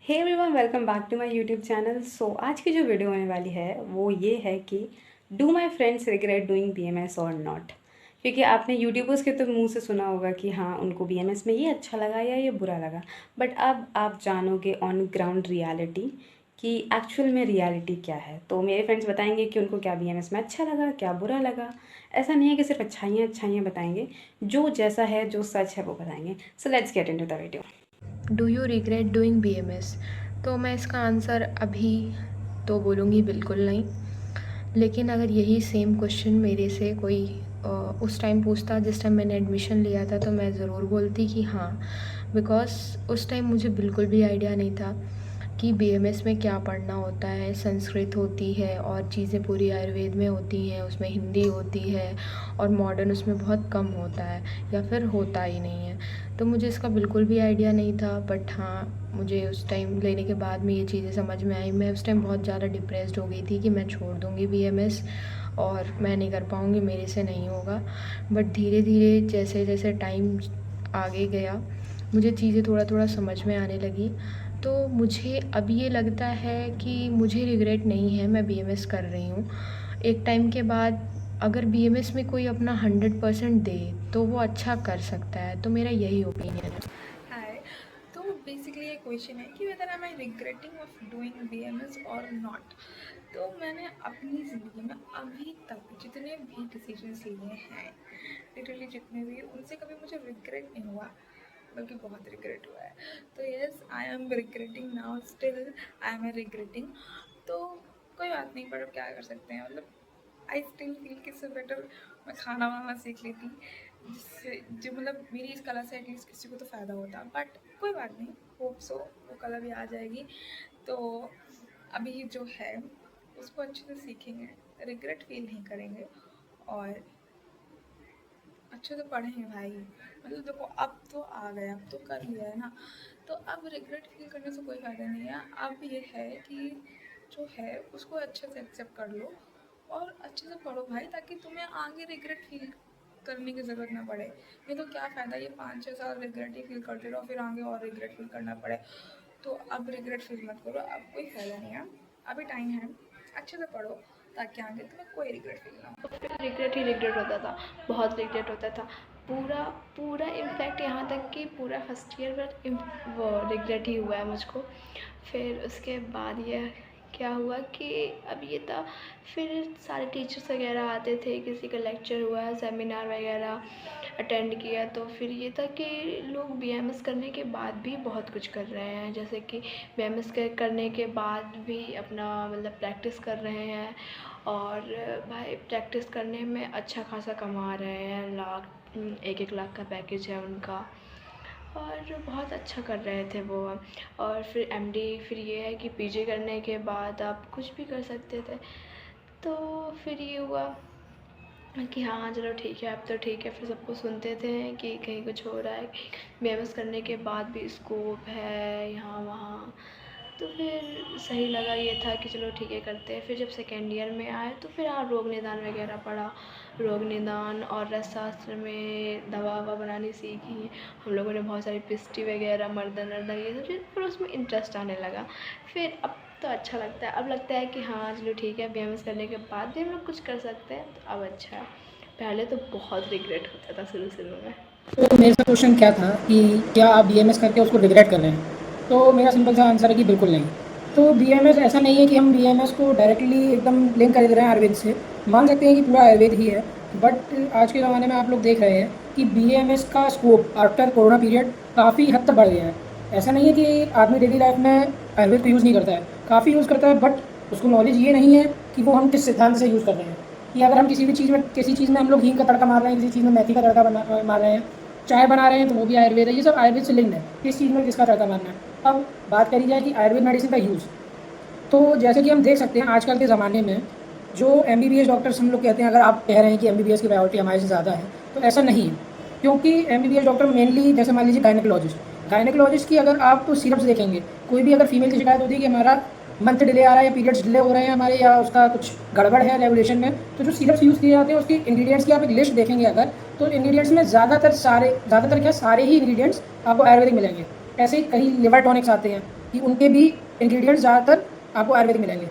Hey everyone, welcome back to my YouTube channel. So आज की जो वीडियो होने वाली है वो ये है कि do my friends regret doing BMS और नॉट। क्योंकि आपने यूट्यूबर्स के तो मुंह से सुना होगा कि हाँ उनको बीएमएस में ये अच्छा लगा या ये बुरा लगा, बट अब आप जानोगे ऑन ग्राउंड रियलिटी कि एक्चुअल में रियलिटी क्या है। तो मेरे फ्रेंड्स बताएंगे कि उनको क्या बीएमएस में अच्छा लगा, क्या बुरा लगा। ऐसा नहीं है कि सिर्फ अच्छाइयाँ अच्छाइयाँ बताएंगे, जो जैसा है जो सच है वो बताएंगे। So let's get into the video. Do you regret doing BMS? तो मैं इसका आंसर अभी तो बोलूँगी बिल्कुल नहीं। लेकिन अगर यही सेम क्वेश्चन मेरे से कोई उस टाइम पूछता जिस टाइम मैंने एडमिशन लिया था, तो मैं ज़रूर बोलती कि हाँ। बिकॉज़ उस टाइम मुझे बिल्कुल भी आइडिया नहीं था कि बीएमएस में क्या पढ़ना होता है। संस्कृत होती है और चीज़ें पूरी आयुर्वेद में होती हैं, उसमें हिंदी होती है और मॉडर्न उसमें बहुत कम होता है या फिर होता ही नहीं है। तो मुझे इसका बिल्कुल भी आइडिया नहीं था। बट हाँ, मुझे उस टाइम लेने के बाद में ये चीज़ें समझ में आई। मैं उस टाइम बहुत ज़्यादा डिप्रेस्ड हो गई थी कि मैं छोड़ दूँगी बीएमएस और मैं नहीं कर पाऊँगी, मेरे से नहीं होगा। बट धीरे धीरे जैसे जैसे टाइम आगे गया, मुझे चीज़ें थोड़ा थोड़ा समझ में आने लगी। तो मुझे अब ये लगता है कि मुझे रिग्रेट नहीं है, मैं बीएमएस कर रही हूँ। एक टाइम के बाद अगर बीएमएस में कोई अपना 100% दे तो वो अच्छा कर सकता है। तो मेरा यही ओपिनियन है। हाय। तो बेसिकली ये क्वेश्चन है कि whether I regretting of doing BMS और नॉट। तो मैंने अपनी ज़िंदगी में अभी तक जितने भी डिसीजंस लिए हैं, लिटरली जितने भी, उनसे कभी मुझे रिग्रेट नहीं हुआ, बल्कि बहुत रिग्रेट हुआ है। तो yes, I am regretting now, still I am regretting. तो कोई बात नहीं, पर अब क्या कर सकते हैं। मतलब आई स्टिल फील कि इससे बेटर मैं खाना वाना सीख लेती, जिससे जो मतलब मेरी इस कला से एटलीस्ट किसी को तो फ़ायदा होता। बट कोई बात नहीं, होप सो वो कला भी आ जाएगी। तो अभी जो है उसको अच्छे से सीखेंगे, रिग्रेट फील नहीं करेंगे और अच्छे से पढ़ेंगे भाई। मतलब देखो, अब तो आ गए, अब तो कर लिया है ना, तो अब रिग्रेट फील करने से कोई फ़ायदा नहीं है। अब ये है कि जो है उसको अच्छे से एक्सेप्ट कर लो और अच्छे से पढ़ो भाई, ताकि तुम्हें आगे रिग्रेट फील करने की ज़रूरत ना पड़े। नहीं तो क्या फ़ायदा, ये 5-6 साल रिग्रेट ही फील करते रहो, फिर आगे और रिग्रेट फील करना पड़े। तो अब रिग्रेट फील मत करो, अब कोई फ़ायदा नहीं है, अभी टाइम है, अच्छे से पढ़ो ताकि आगे तुम्हें कोई रिग्रेट फील ना हो। रिग्रेट ही रिग्रेट होता था, बहुत रिग्रेट होता था। पूरा पूरा इनफैक्ट यहाँ तक कि पूरा फर्स्ट ईयर पर वो रिग्रेट ही हुआ है मुझको। फिर उसके बाद ये क्या हुआ कि अब ये था, फिर सारे टीचर्स वगैरह आते थे, किसी का लेक्चर हुआ, सेमिनार वगैरह अटेंड किया, तो फिर ये था कि लोग बीएमएस करने के बाद भी बहुत कुछ कर रहे हैं। जैसे कि बीएमएस करने के बाद भी अपना मतलब प्रैक्टिस कर रहे हैं और भाई प्रैक्टिस करने में अच्छा खासा कमा रहे हैं। 1-1 लाख का पैकेज है उनका और बहुत अच्छा कर रहे थे वो। और फिर एमडी, फिर ये है कि पीजी करने के बाद आप कुछ भी कर सकते थे। तो फिर ये हुआ कि हाँ चलो ठीक है, अब तो ठीक है। फिर सबको सुनते थे कि कहीं कुछ हो रहा है, बीएमएस करने के बाद भी स्कोप है यहाँ वहाँ। तो फिर सही लगा, ये था कि चलो ठीक है करते हैं। फिर जब सेकेंड ईयर में आए तो फिर हाँ रोग निदान वगैरह पढ़ा। रोग निदान और रसशास्त्र में दवा ववा बनानी सीखी हम लोगों ने, बहुत सारी पिस्टी वगैरह, मर्दन वर्दन, ये सब चीज़। फिर उसमें इंटरेस्ट आने लगा। फिर अब तो अच्छा लगता है, अब लगता है कि हाँ चलो ठीक है, बीएमएस करने के बाद भी हम लोग कुछ कर सकते हैं, तो अब अच्छा है। पहले तो बहुत रिग्रेट होता था शुरू शुरू में। तो मेरा क्वेश्चन क्या था कि क्या आप बीएमएस करके उसको रिग्रेट कर रहे हैं? तो मेरा सिंपल सा आंसर है कि बिल्कुल नहीं। तो बीएमएस ऐसा नहीं है कि हम बीएमएस को डायरेक्टली एकदम लिंक कर दे रहे हैं आयुर्वेद से। मान सकते हैं कि पूरा आयुर्वेद ही है, बट आज के ज़माने में आप लोग देख रहे हैं कि बीएमएस का स्कोप आफ्टर कोरोना पीरियड काफ़ी हद तक बढ़ गया है। ऐसा नहीं है कि आदमी डेली लाइफ में आयुर्वेद को यूज़ नहीं करता है, काफ़ी यूज़ करता है, बट उसको नॉलेज ये नहीं है कि वो हम किस सिद्धांत से यूज़ कर रहे हैं। कि अगर हम किसी चीज़ में हम लोग हींग का तड़का मार रहे हैं, किसी चीज़ में मेथी का तड़का मार रहे हैं, चाय बना रहे हैं तो वो भी आयुर्वेद है। ये सब आयुर्वेद से लिंक्ड है, किस चीज़ में किसका तड़का मारना है। अब बात करी जाए कि आयुर्वेद मेडिसिन का यूज़, तो जैसे कि हम देख सकते हैं आजकल के ज़माने में जो एमबीबीएस डॉक्टर्स हम लोग कहते हैं, अगर आप कह रहे हैं कि एमबीबीएस की प्रायोरिटी हमारे से ज़्यादा है, तो ऐसा नहीं है। क्योंकि एमबीबीएस डॉक्टर मेनली, जैसे मान लीजिए गायनेकोलॉजिस्ट की अगर आप तो सिरप्स देखेंगे, कोई भी अगर फीमेल की शिकायत होती है कि हमारा मंथ डिले आ रहा है या पीरियड्स डिले हो रहे हैं हमारे, या उसका कुछ गड़बड़ है रेगुलेशन में, तो जो सिरप्स यूज़ किए जाते हैं उसकी इंग्रेडिएंट्स की आप एक लिस्ट देखेंगे अगर, तो इंग्रेडिएंट्स में ज़्यादातर क्या, सारे ही इंग्रेडिएंट्स आपको आयुर्वेदिक मिलेंगे। ऐसे ही कई लिवर टॉनिक्स आते हैं कि उनके भी इंग्रेडिएंट्स ज़्यादातर आपको आयुर्वेदिक मिलेंगे।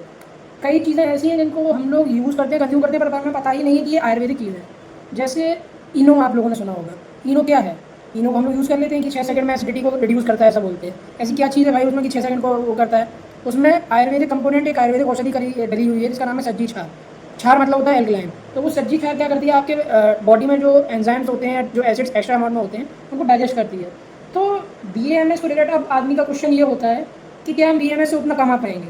कई चीज़ें ऐसी हैं जिनको हम लोग यूज़ करते हैं, कंज्यूम करते हैं, पर हमें पता ही नहीं है कि ये आयुर्वेदिक चीज़ है। जैसे इनो आप लोगों ने सुना होगा। इनो क्या है? इनो को हम लोग यूज़ कर लेते हैं कि 6 सेकंड में एसिडिटी को रिड्यूस करता है, ऐसा बोलते हैं। ऐसी क्या चीज़ है भाई उसमें कि 6 सेकंड को वो करता है? उसमें आयुर्वेदिक कंपोनेंट, एक आयुर्वेदिक औषधि डली हुई है जिसका नाम है सज्जी छार। छार मतलब होता है एल्कलाइन। तो वो सज्जी छार क्या करती है, आपके बॉडी में जो एंजाइम्स होते हैं, जो एसिड्स एक्स्ट्रा अमाउंट में होते हैं, उनको डाइजेस्ट करती है। तो बीएमएस को रिलेटेड अब आदमी का क्वेश्चन ये होता है कि क्या हम बीएमएस से उतना कमा पाएंगे?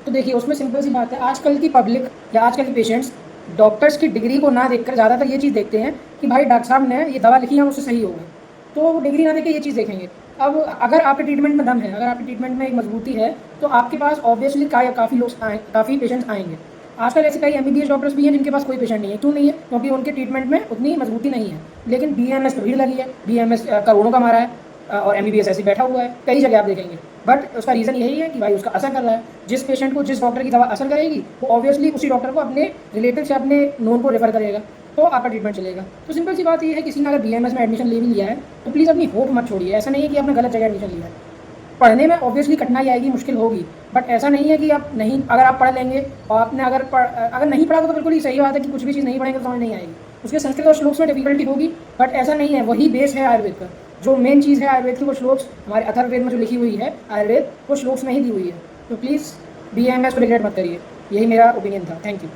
तो देखिए, उसमें सिंपल सी बात है, आजकल की पब्लिक या आजकल के पेशेंट्स डॉक्टर्स की डिग्री को ना देखकर ज़्यादातर ये चीज़ देखते हैं कि भाई डॉक्टर साहब ने ये दवा लिखी है, उससे सही होगा। तो वो डिग्री ना देके ये चीज़ देखेंगे। अब अगर आपके ट्रीटमेंट में दम है, अगर आपके ट्रीटमेंट में एक मजबूती है, तो आपके पास ऑब्वियसली काफ़ी पेशेंट्स आएंगे। आजकल ऐसे कई एमबीबीएस डॉक्टर्स भी हैं जिनके पास कोई पेशेंट नहीं है। क्यों नहीं है? क्योंकि उनके ट्रीटमेंट में उतनी मजबूती नहीं है। लेकिन बीएमएस पर भीड़ लगी है, बीएमएस करोड़ों का मारा है, और एमबीबीएस ऐसे बैठा हुआ है, कई जगह आप देखेंगे। बट उसका रीज़न यही है कि भाई उसका असर कर रहा है। जिस पेशेंट को जिस डॉक्टर की दवा असर करेगी, वो ऑब्वियसली उसी डॉक्टर को अपने रिलेटिव से, अपने नोन को रेफर करेगा, तो आपका ट्रीटमेंट चलेगा। तो सिंपल सी बात ये है, किसी ने अगर बीएमएस में एडमिशन ले भी लिया है तो प्लीज़ अपनी होप मत छोड़िए। ऐसा नहीं है कि आपने गलत जगह एडमिशन लिया है। पढ़ने में ऑब्वियसली कठिनाई आएगी, मुश्किल होगी, बट ऐसा नहीं है कि आप नहीं, अगर आप पढ़ लेंगे और आपने अगर नहीं पढ़ा तो बिल्कुल ही सही बात है कि कुछ भी चीज़ नहीं पढ़ेंगे तो समझ नहीं आएगी। उसके संस्कृत और श्लोक्स में डिफिकल्टी होगी, बट ऐसा नहीं है, वही बेस है आयुर्वेद का। जो मेन चीज़ है आयुर्वेद की, वो श्लोक्स हमारे अथर्ववेद में जो लिखी हुई है आयुर्वेद, वो श्लोक्स में ही दी हुई है। तो प्लीज़ बीएमएस को रिग्रेट मत करिए। यही मेरा ओपिनियन था। Thank you.